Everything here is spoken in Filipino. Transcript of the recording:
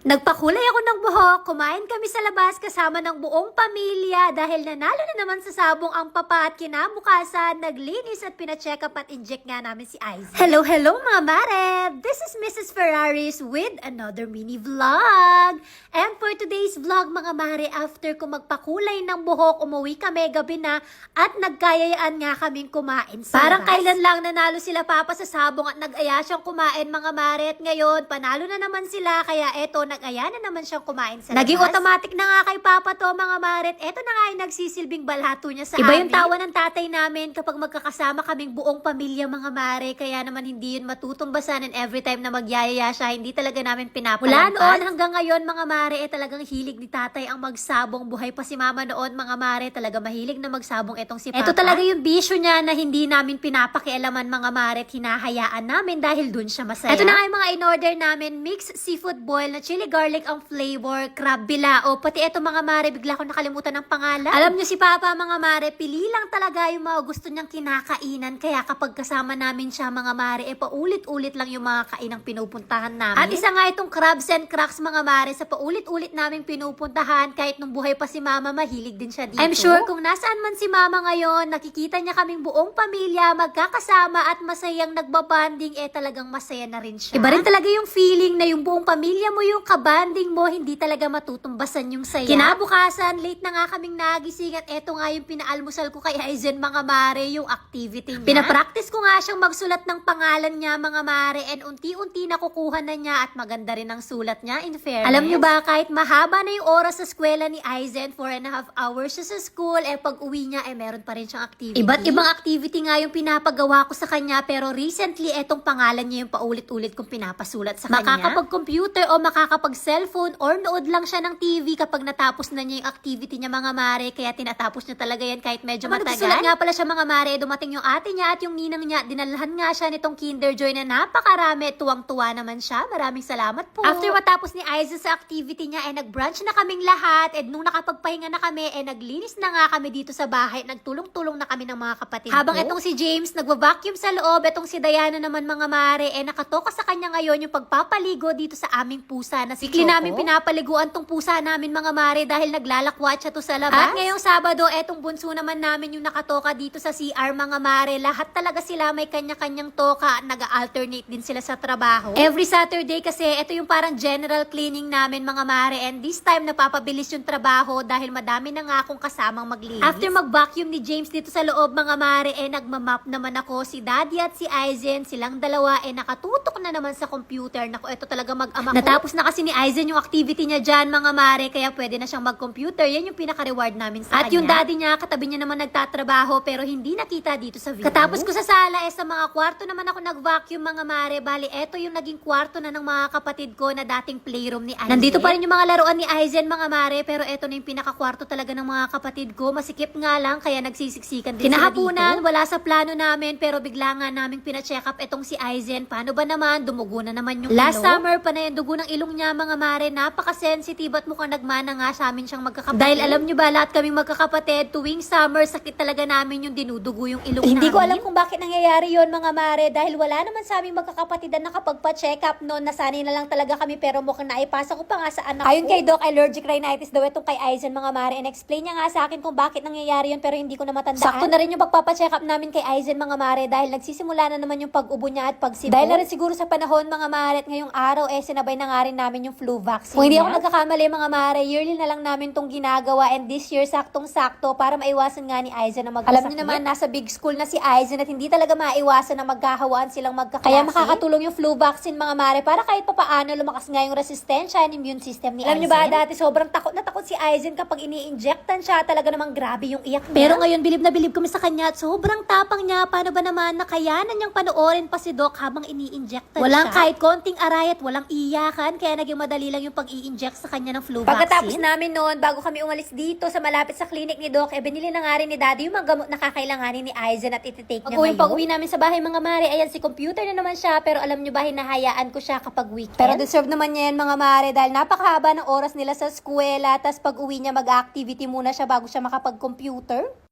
Nagpakulay ako ng buhok, kumain kami sa labas kasama ng buong pamilya dahil nanalo na naman sa sabong ang papa at kinabukasan, naglinis at pina-check up at inject nga namin si Isaac. Hello mga mare! This is Mrs. Ferraris with another mini vlog. And for today's vlog mga mare, after ko magpakulay ng buhok, umuwi kami gabi na at nagkayayaan nga kaming kumain sa Parang labas. kailan lang nanalo sila papa sa sabong at nag-aya siyang kumain mga mare, at ngayon panalo na naman sila, kaya eto nag-aya na naman siyang kumain sa labas. Naging automatic na nga kay Papa to mga maret. Eto na nga yung nagsisilbing balhato niya sa Iba yung amin. tawa ng tatay namin kapag magkakasama kaming buong pamilya mga mare, kaya naman hindi yun matutumbasan, and every time na magyayaya siya, hindi talaga namin pinapalampas. Mula noon hanggang ngayon mga mare, talagang hilig ni tatay ang magsabong. Buhay pa si mama noon mga mare, talaga mahilig na magsabong etong si Papa. Ito talaga yung bisyo niya na hindi namin pinapakialaman mga mare, at hinahayaan namin dahil dun siya masaya. Ito na nga yung mga in-order namin, mixed seafood boil na chili garlic ang flavor, crab bilao, pati eto mga mare, bigla ko nakalimutan ng pangalan. Alam nyo si Papa mga mare, pili lang talaga yung mga gusto niyang kinakainan, kaya kapag kasama namin siya mga mare, paulit-ulit lang yung mga kainang pinupuntahan namin. At isa nga itong crabs and cracks mga mare, sa paulit-ulit naming pinupuntahan, kahit nung buhay pa si Mama, mahilig din siya dito. I'm sure kung nasaan man si Mama ngayon, nakikita niya kaming buong pamilya, magkakasama at masayang nagbabanding, talagang masaya na rin siya. Iba rin talaga yung feeling na yung buong pamilya mo yung kabanding mo, hindi talaga matutumbasan yung saya. Kinabukasan, late na nga kaming nagising, at eto nga yung pinaalmusal ko kay Aizen mga mare, yung activity niya. Pinapractice ko nga siyang magsulat ng pangalan niya mga mare, and unti-unti nakukuha na niya, at maganda rin ang sulat niya, in fairness. Alam niyo ba, kahit mahaba na yung oras sa eskwela ni Aizen, 4.5 hours siya sa school, pag uwi niya, meron pa rin siyang activity. Iba't ibang activity nga yung pinapagawa ko sa kanya, pero recently, etong pangalan niya yung paulit-ulit kong pinapasulat sa kanya. Makakapag-computer o makakapag-cellphone or nood lang siya ng TV kapag natapos na niya yung activity niya mga mare, kaya tinatapos niya talaga yan kahit medyo matagal. Nagsusulat nga pala siya mga mare, dumating yung ate niya at yung ninang niya, dinalahan nga siya nitong Kinder Joy na napakarami, tuwang-tuwa naman siya. Maraming salamat po. After matapos ni Aizen sa activity niya, nag-brunch na kaming lahat, nung nakapagpahinga na kami, naglinis na nga kami dito sa bahay, nagtulong-tulong na kami ng mga kapatid ko. Habang etong si James nagva-vacuum sa loob, etong si Diana naman mga mare, nakatoka sa kanya ngayon yung pagpapaligo dito sa aming pusa na si Choco. Namin pinapaliguan tong pusa namin mga mare dahil naglalakwat siya to sa labas. At ngayong Sabado, etong bunso naman namin yung nakatoka dito sa CR mga mare. Lahat talaga sila may kanya-kanyang toka at nag-alternate din sila sa trabaho. Every Saturday kasi, ito yung parang general cleaning namin mga mare, and this time napapabilis yung trabaho dahil madami na nga akong kasamang maglinis. After mag-vacuum ni James dito sa loob mga mare, nagmamap naman ako, si Daddy at si Aizen, silang dalawa nakatutok na naman sa computer. Naku, ito talaga mag-ama ko. Natapos na kasi ni Aizen yung activity niya dyan mga mare, kaya pwede na siyang mag-computer. Yan yung pinaka-reward namin sa kanya. At yung daddy niya, katabi niya naman nagtatrabaho pero hindi nakita dito sa video. Katapos ko sa sala, sa mga kwarto naman ako nag-vacuum mga mare. Bali, eto yung naging kwarto na ng mga kapatid ko na dating playroom ni Aizen. Nandito pa rin yung mga laruan ni Aizen mga mare, pero eto na yung pinaka-kwarto talaga ng mga kapatid ko. Masikip nga lang, kaya nagsisiksikan din kinahapunan, wala sa plano namin, pero bigla nga naming pina-check up etong si Aizen. Paano ba naman? Dumugo na naman yung last summer pa na yung dugo ng ilong niya mga mare. Napaka-sensitive at mukhang nagmana nga sa amin siyang magkakapatid. Dahil alam nyo ba, lahat kaming magkakapatid, tuwing summer, sakit talaga namin yung dinudugo yung ilong namin. Hindi ko alam kung bakit nangyayari yon mga mare, dahil wala naman sa aming magkakapatid na nakapagpa-check up noon. Nasanay na lang talaga kami, pero mukhang naipasa ko pa nga sa anak ko. Ayun kay Doc, allergic rhinitis daw itong kay Aizen mga mare, and explain niya nga sa akin kung bakit nangyayari yun, pero hindi ko na matandaan. Sakto na rin yung pagpapa-check up namin kay Aizen mga mare, dahil nagsisimula na naman yung pag-ubo niya at pagsibo. Dahil na rin siguro sa panahon mga mare, at ngayong araw sinabay na nga rin namin yung flu vaccine. Kung hindi ako nagkakamali mga mare, yearly na lang namin tong ginagawa, and this year saktong-sakto para maiwasan nga ni Aizen na magkasakit. Alam niyo naman, nasa big school na si Aizen at hindi talaga maiwasan na magkahawaan silang magkaklase. Kaya makakatulong yung flu vaccine mga mare para kahit papaano lumakas nga yung resistensya and immune system ni Aizen. Alam niyo ba, dati sobrang takot na takot si Aizen kapag ini-injectan siya, talaga namang grabe yung iyak niya. Pero ngayon, bilib na bilib kami sa kanya at sobrang tapang niya. Paano ba naman nakayanan niyang panoorin pa si Doc habang ini-injectan siya? Walang kahit konting aray at walang iyakan, kaya naging madali lang yung pag-i-inject sa kanya ng flu vaccine. Pagkatapos namin noon, bago kami umalis dito sa malapit sa clinic ni Doc, binili na nga rin ni Daddy yung mga gamot na kakailanganin ni Aizen at iti-take niya ngayon. Pag-uwi namin sa bahay mga mare, ayan si computer na naman siya, pero alam nyo ba, hinahayaan ko siya kapag weekend. Pero deserve naman niya yan mga mare, dahil napakahaba ng oras nila sa eskwela, tas pag-uwi niya mag-activity muna siya bago siya makapag-computer.